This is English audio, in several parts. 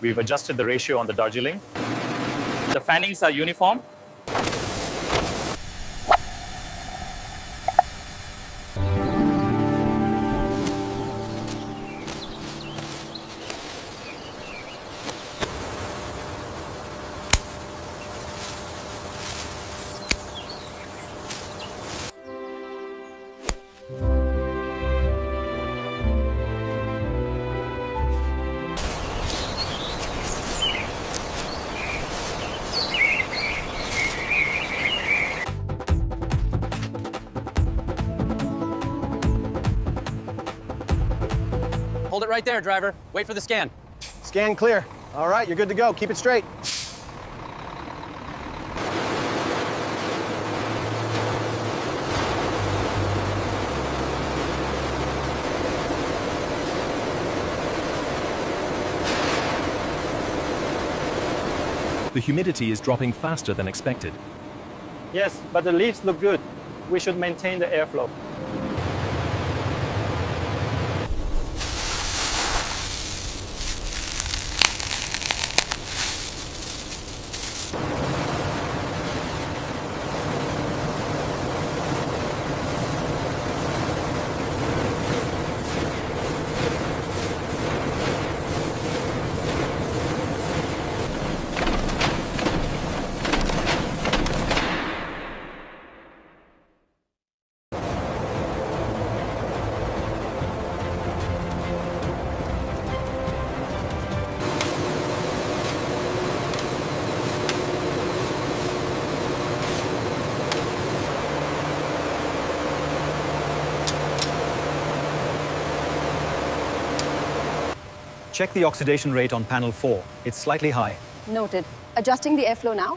We've adjusted the ratio on the Darjeeling. The fannings are uniform. Hold it right there, driver. Wait for the scan. Scan clear. All right, you're good to go. Keep it straight. The humidity is dropping faster than expected. Yes, but the leaves look good. We should maintain the airflow. Check the oxidation rate on panel 4. It's slightly high. Noted. Adjusting the airflow now.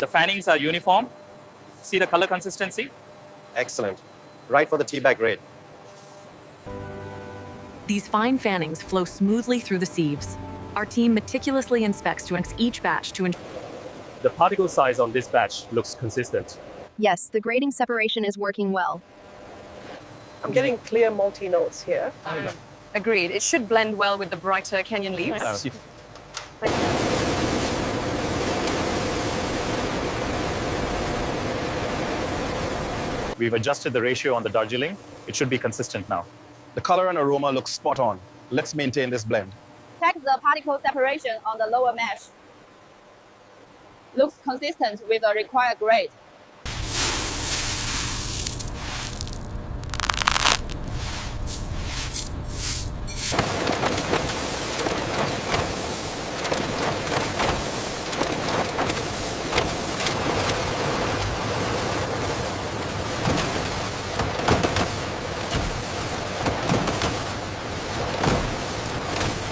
The fannings are uniform. See the color consistency? Excellent. Right for the tea bag grade. These fine fannings flow smoothly through the sieves. Our team meticulously inspects each batch to ensure The particle size on this batch looks consistent. Yes, the grading separation is working well. I'm getting clear malty notes here. Agreed. It should blend well with the brighter Kenyan leaves. We've adjusted the ratio on the Darjeeling. It should be consistent now. The color and aroma look spot on. Let's maintain this blend. Check the particle separation on the lower mesh. Looks consistent with the required grade.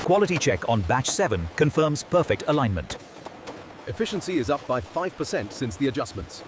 Quality check on batch 7 confirms perfect alignment. Efficiency is up by 5% since the adjustments.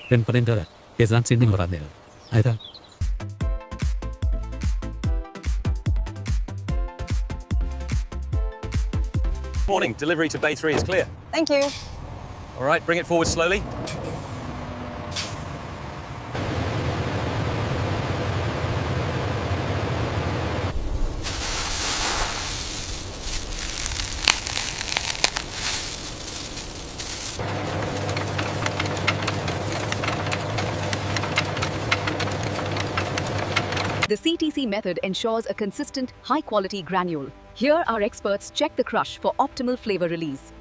템퍼렌터라 계산 찍는 것 같네요. 아니다. Morning. Delivery to Bay 3 is clear. Thank you. All right, bring it forward slowly. The CTC method ensures a consistent, high-quality granule. Here, our experts check the crush for optimal flavor release.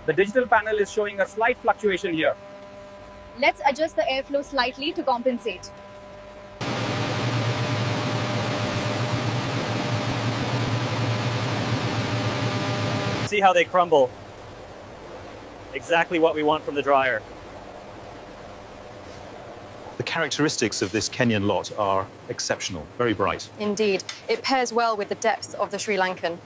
The digital panel is showing a slight fluctuation here. Let's adjust the airflow slightly to compensate. See how they crumble. Exactly what we want from the dryer. The characteristics of this Kenyan lot are exceptional, very bright. Indeed. It pairs well with the depth of the Sri Lankan.